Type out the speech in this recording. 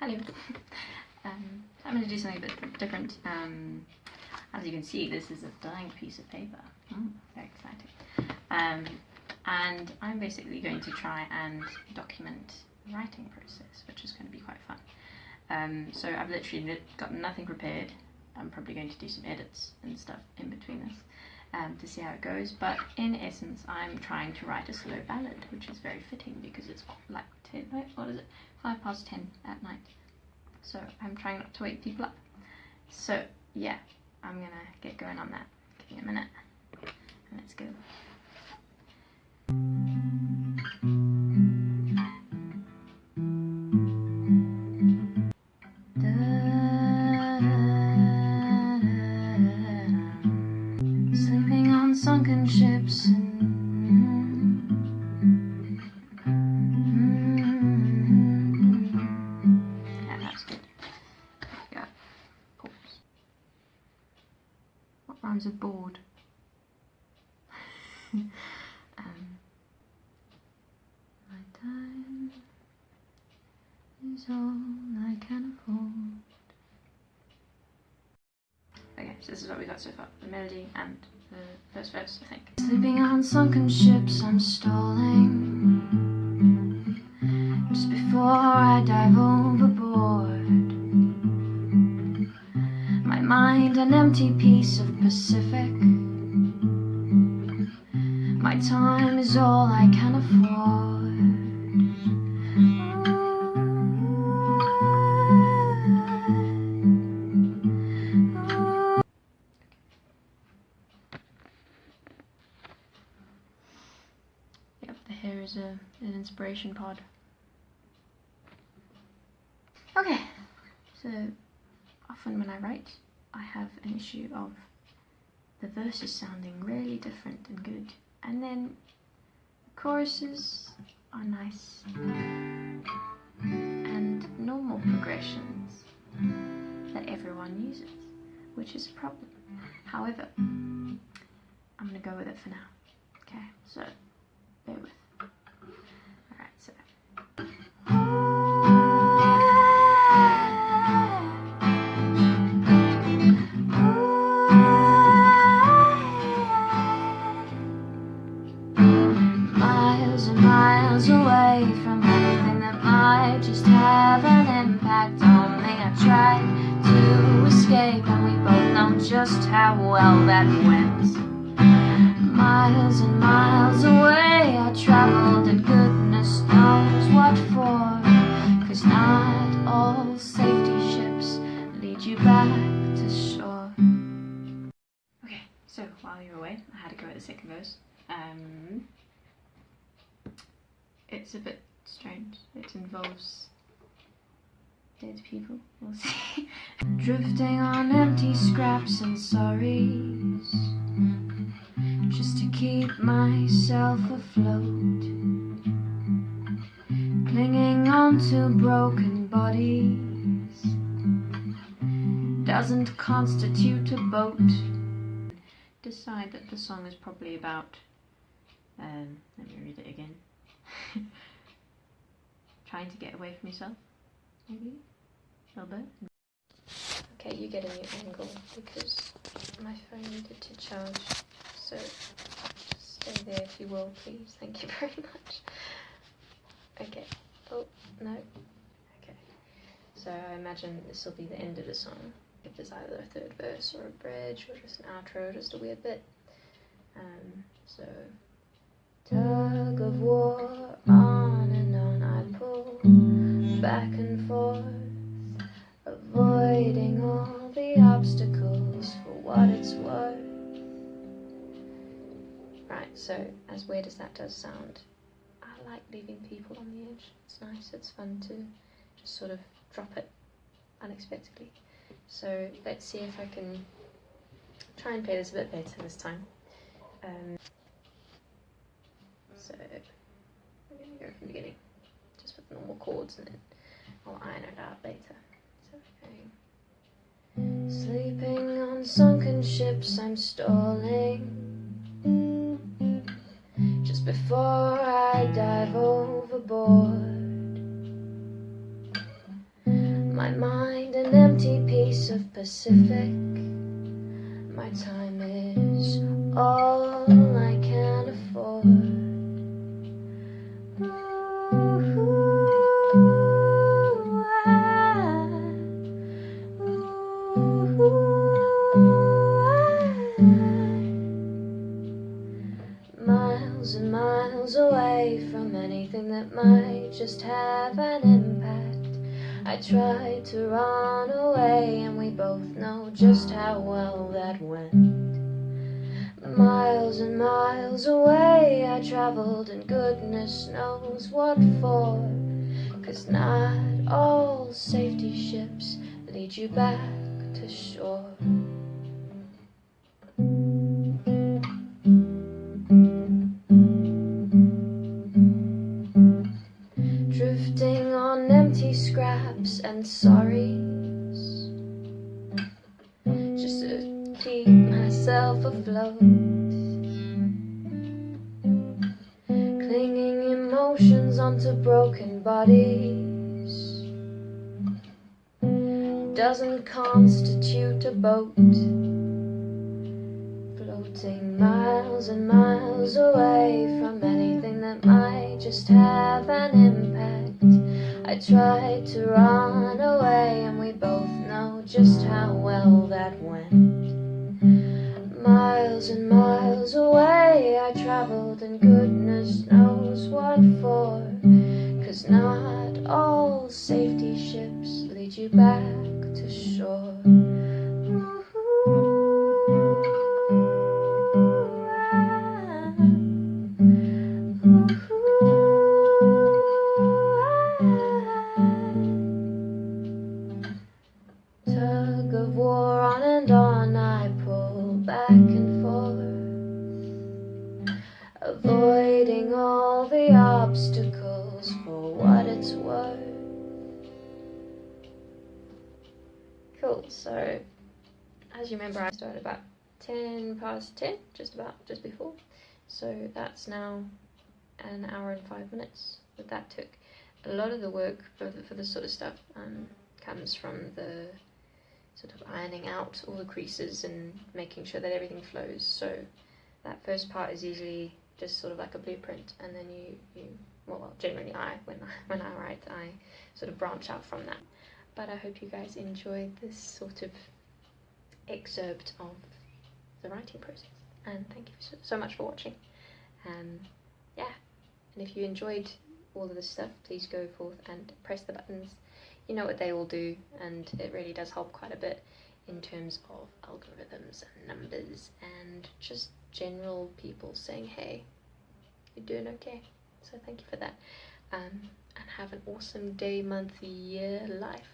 Hello. I'm going to do something a bit different. As you can see, this is a blank piece of paper. Very exciting. And I'm basically going to try and document the writing process, which is going to be quite fun. So I've literally got nothing prepared. I'm probably going to do some edits and stuff in between this to see how it goes. But in essence, I'm trying to write a slow ballad, which is very fitting because it's like 10, right? What is it? 5 past 10 at night. So I'm trying not to wake people up. So yeah, I'm gonna get going on that. Give me a minute. And let's go. Sleeping on sunken ships yeah, that's good. Yeah. Pause. What rhymes with bored? My time is all I can afford. Okay, so this is what we got so far. The melody and the first verse, I think. Sleeping on sunken ships, I'm stalling just before I dive overboard. My mind an empty piece of Pacific. My time is all I can afford. Yep, the hair is an inspiration pod. Okay, so often when I write, I have an issue of the verses sounding really different and good, and then the choruses are nice and normal progressions that everyone uses, which is a problem. However, I'm going to go with it for now. Okay, so bear with. Alright, so miles and miles away from anything that might just have an impact on me. I tried to escape, and we both know just how well that went. Miles and miles away I traveled, and goodness knows what for, 'cause not all safety ships lead you back to shore. Okay, so while you were away, I had to go at the second verse. It's a bit strange. It involves dead people, we'll see. Drifting on empty scraps and sorries, just to keep myself afloat. Clinging on to broken bodies doesn't constitute a boat. Decide that the song is probably about, let me read it again. Trying to get away from yourself, maybe? A little bit. Okay, you get a new angle because my phone needed to charge, so just stay there if you will, please. Thank you very much. Okay. Oh, no. Okay. So I imagine this will be the end of the song. If there's either a third verse or a bridge or just an outro, just a weird bit. So tug of war, on and on I pull, back and forth, avoiding all the obstacles for what it's worth. Right, so as weird as that does sound, I like leaving people on the edge. It's nice, it's fun to just sort of drop it unexpectedly. So let's see if I can try and play this a bit better this time. So I'm going to go from the beginning, just with normal chords, and then I'll iron it out later. So, okay. Sleeping on sunken ships, I'm stalling just before I dive overboard. My mind an empty piece of Pacific. My time is all I can afford. Miles and miles away from anything that might just have an impact. I tried to run away, and we both know just how well that went. Miles and miles away I traveled, and goodness knows what for. 'Cause not all safety ships lead you back to shore. Drifting on empty scraps and sorries, just to keep myself afloat. Clinging emotions onto broken bodies doesn't constitute a boat. Floating miles and miles away from anything that might just have an impact. I tried to run away, and we both know just how well that went. Miles and miles away I traveled, and goodness knows what for. 'Cause not all safety ships lead you back to shore. Tug of war, on and on I pull back and forth, avoiding all the obstacles for what it's worth. Cool, so as you remember I started about 10 past 10, just before, so that's now an hour and 5 minutes that took. A lot of the work for this sort of stuff comes from the sort of ironing out all the creases and making sure that everything flows. So that first part is usually just sort of like a blueprint, and then well, generally when I write, I sort of branch out from that. But I hope you guys enjoyed this sort of excerpt of the writing process, and thank you so much for watching. Yeah, and if you enjoyed all of this stuff, please go forth and press the buttons. You know what they all do, and it really does help quite a bit in terms of algorithms and numbers and just general people saying, hey, you're doing okay. So thank you for that, and have an awesome day, month, year, life.